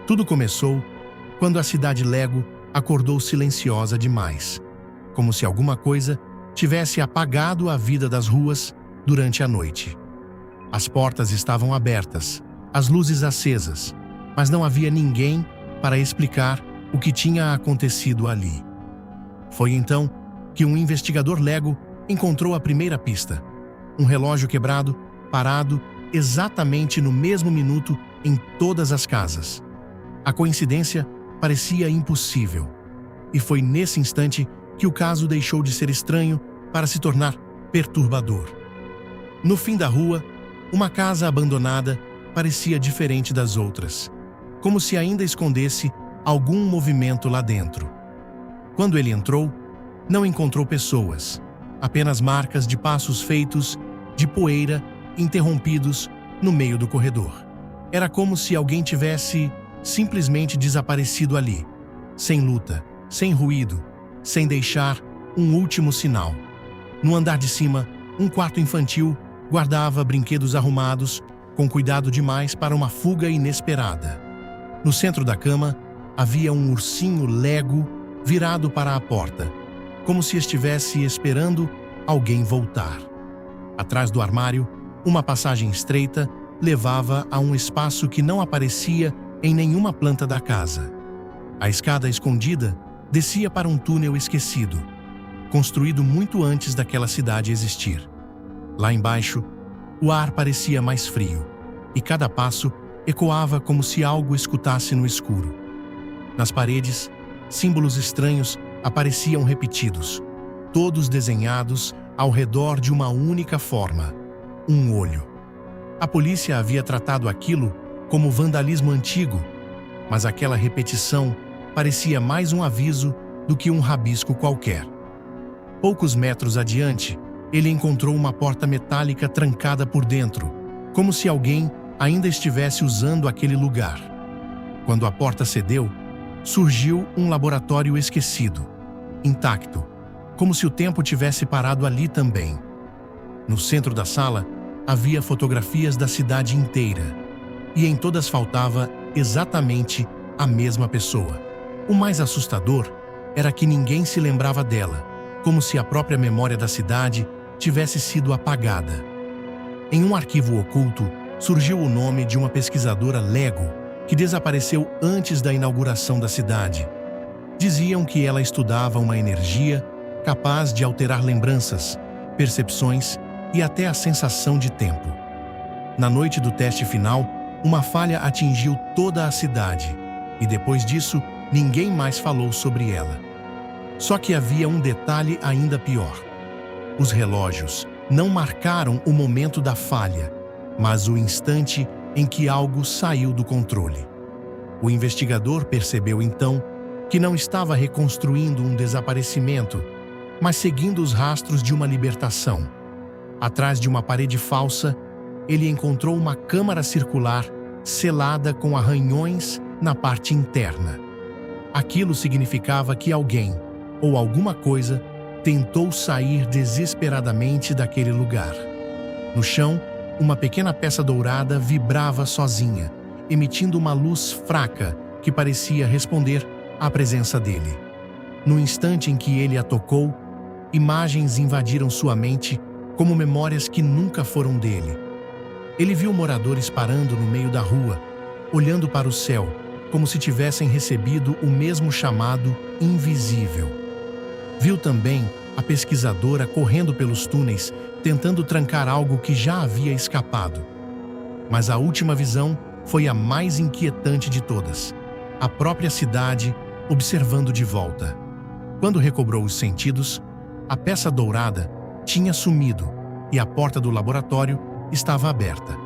Tudo começou quando a cidade Lego acordou silenciosa demais, como se alguma coisa tivesse apagado a vida das ruas durante a noite. As portas estavam abertas, as luzes acesas, mas não havia ninguém para explicar o que tinha acontecido ali. Foi então que um investigador Lego encontrou a primeira pista: um relógio quebrado, parado exatamente no mesmo minuto em todas as casas. A coincidência parecia impossível, e foi nesse instante que o caso deixou de ser estranho para se tornar perturbador. No fim da rua, uma casa abandonada parecia diferente das outras, como se ainda escondesse algum movimento lá dentro. Quando ele entrou, não encontrou pessoas, apenas marcas de passos feitos de poeira interrompidos no meio do corredor. Era como se alguém tivesse simplesmente desaparecido ali, sem luta, sem ruído, sem deixar um último sinal. No andar de cima, um quarto infantil guardava brinquedos arrumados, com cuidado demais para uma fuga inesperada. No centro da cama, havia um ursinho Lego virado para a porta, como se estivesse esperando alguém voltar. Atrás do armário, uma passagem estreita levava a um espaço que não aparecia em nenhuma planta da casa. A escada escondida descia para um túnel esquecido, construído muito antes daquela cidade existir. Lá embaixo, o ar parecia mais frio, e cada passo ecoava como se algo escutasse no escuro. Nas paredes, símbolos estranhos apareciam repetidos, todos desenhados ao redor de uma única forma: um olho. A polícia havia tratado aquilo como vandalismo antigo, mas aquela repetição parecia mais um aviso do que um rabisco qualquer. Poucos metros adiante, ele encontrou uma porta metálica trancada por dentro, como se alguém ainda estivesse usando aquele lugar. Quando a porta cedeu, surgiu um laboratório esquecido, intacto, como se o tempo tivesse parado ali também. No centro da sala, havia fotografias da cidade inteira, e em todas faltava exatamente a mesma pessoa. O mais assustador era que ninguém se lembrava dela, como se a própria memória da cidade tivesse sido apagada. Em um arquivo oculto, surgiu o nome de uma pesquisadora Lego que desapareceu antes da inauguração da cidade. Diziam que ela estudava uma energia capaz de alterar lembranças, percepções e até a sensação de tempo. Na noite do teste final, uma falha atingiu toda a cidade, e depois disso, ninguém mais falou sobre ela. Só que havia um detalhe ainda pior. Os relógios não marcaram o momento da falha, mas o instante em que algo saiu do controle. O investigador percebeu então que não estava reconstruindo um desaparecimento, mas seguindo os rastros de uma libertação. Atrás de uma parede falsa, ele encontrou uma câmara circular selada com arranhões na parte interna. Aquilo significava que alguém, ou alguma coisa, tentou sair desesperadamente daquele lugar. No chão, uma pequena peça dourada vibrava sozinha, emitindo uma luz fraca que parecia responder à presença dele. No instante em que ele a tocou, imagens invadiram sua mente como memórias que nunca foram dele. Ele viu moradores parando no meio da rua, olhando para o céu, como se tivessem recebido o mesmo chamado invisível. Viu também a pesquisadora correndo pelos túneis, tentando trancar algo que já havia escapado. Mas a última visão foi a mais inquietante de todas: a própria cidade observando de volta. Quando recobrou os sentidos, a peça dourada tinha sumido e a porta do laboratório estava aberta.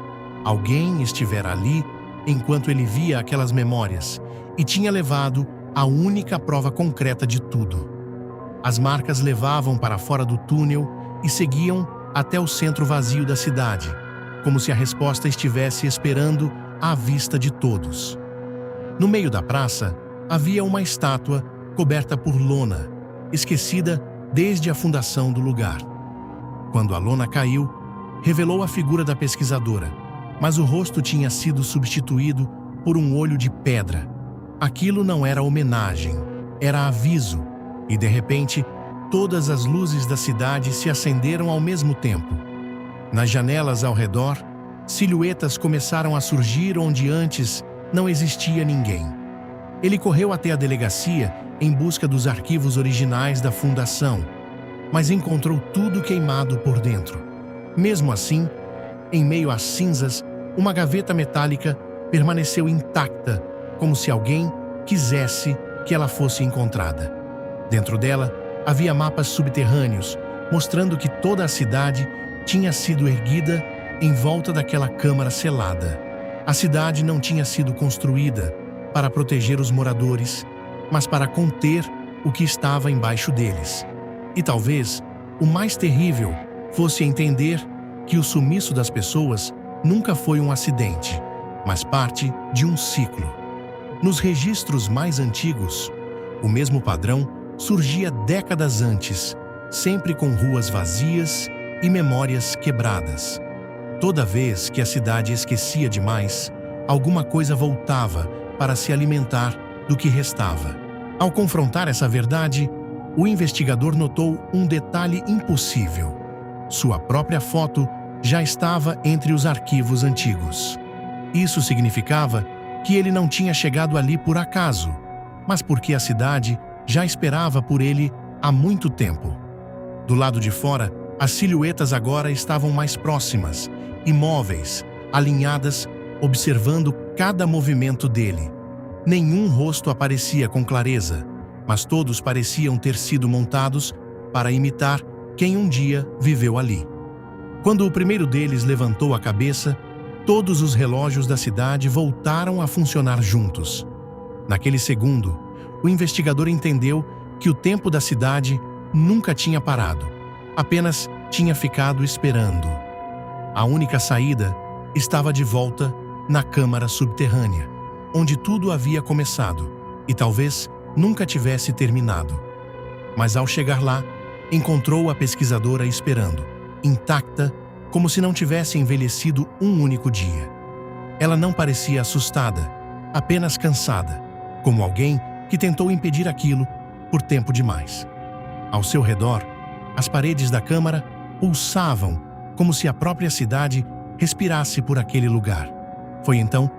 Alguém estivera ali enquanto ele via aquelas memórias e tinha levado a única prova concreta de tudo. As marcas levavam para fora do túnel e seguiam até o centro vazio da cidade, como se a resposta estivesse esperando à vista de todos. No meio da praça, havia uma estátua coberta por lona, esquecida desde a fundação do lugar. Quando a lona caiu, revelou a figura da pesquisadora, mas o rosto tinha sido substituído por um olho de pedra, Aquilo não era homenagem, era aviso, e de repente, todas as luzes da cidade se acenderam ao mesmo tempo. Nas janelas ao redor, silhuetas começaram a surgir onde antes não existia ninguém. Ele correu até a delegacia em busca dos arquivos originais da fundação, mas encontrou tudo queimado por dentro. Mesmo assim, em meio às cinzas, uma gaveta metálica permaneceu intacta, como se alguém quisesse que ela fosse encontrada. Dentro dela, havia mapas subterrâneos, mostrando que toda a cidade tinha sido erguida em volta daquela câmara selada. A cidade não tinha sido construída para proteger os moradores, mas para conter o que estava embaixo deles. E talvez o mais terrível fosse entender que o sumiço das pessoas nunca foi um acidente, mas parte de um ciclo. Nos registros mais antigos, o mesmo padrão surgia décadas antes, sempre com ruas vazias e memórias quebradas. Toda vez que a cidade esquecia demais, alguma coisa voltava para se alimentar do que restava. Ao confrontar essa verdade, o investigador notou um detalhe impossível. Sua própria foto já estava entre os arquivos antigos. Isso significava que ele não tinha chegado ali por acaso, mas porque a cidade já esperava por ele há muito tempo. Do lado de fora, as silhuetas agora estavam mais próximas, imóveis, alinhadas, observando cada movimento dele. Nenhum rosto aparecia com clareza, mas todos pareciam ter sido montados para imitar quem um dia viveu ali. Quando o primeiro deles levantou a cabeça, todos os relógios da cidade voltaram a funcionar juntos. Naquele segundo, o investigador entendeu que o tempo da cidade nunca tinha parado, apenas tinha ficado esperando. A única saída estava de volta na câmara subterrânea, onde tudo havia começado e talvez nunca tivesse terminado. Mas ao chegar lá, encontrou a pesquisadora esperando, intacta, como se não tivesse envelhecido um único dia. Ela não parecia assustada, apenas cansada, como alguém que tentou impedir aquilo por tempo demais. Ao seu redor, as paredes da câmara pulsavam, como se a própria cidade respirasse por aquele lugar. Foi então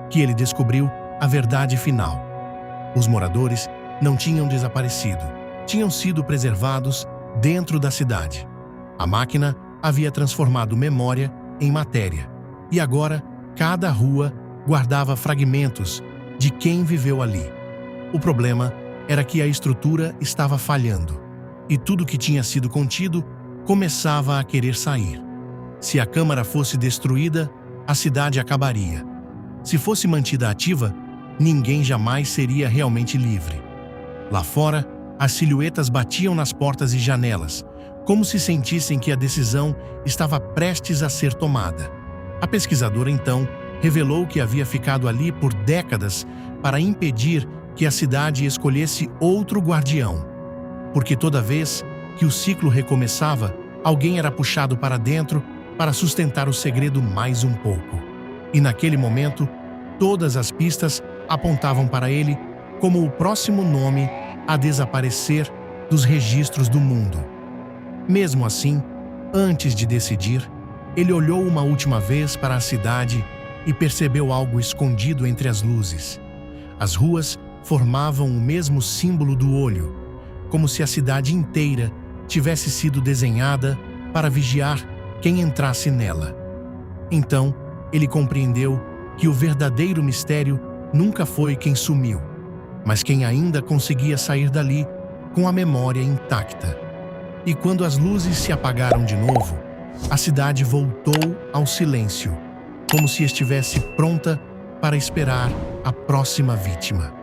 que ele descobriu a verdade final. Os moradores não tinham desaparecido, tinham sido preservados dentro da cidade. A máquina havia transformado memória em matéria, e agora cada rua guardava fragmentos de quem viveu ali. O problema era que a estrutura estava falhando, e tudo que tinha sido contido começava a querer sair. Se a câmara fosse destruída, a cidade acabaria. Se fosse mantida ativa, ninguém jamais seria realmente livre. Lá fora, as silhuetas batiam nas portas e janelas, como se sentissem que a decisão estava prestes a ser tomada. A pesquisadora, então, revelou que havia ficado ali por décadas para impedir que a cidade escolhesse outro guardião. Porque toda vez que o ciclo recomeçava, alguém era puxado para dentro para sustentar o segredo mais um pouco. E naquele momento, todas as pistas apontavam para ele como o próximo nome a desaparecer dos registros do mundo. Mesmo assim, antes de decidir, ele olhou uma última vez para a cidade e percebeu algo escondido entre as luzes. As ruas formavam o mesmo símbolo do olho, como se a cidade inteira tivesse sido desenhada para vigiar quem entrasse nela. Então, ele compreendeu que o verdadeiro mistério nunca foi quem sumiu, mas quem ainda conseguia sair dali com a memória intacta. E quando as luzes se apagaram de novo, a cidade voltou ao silêncio, como se estivesse pronta para esperar a próxima vítima.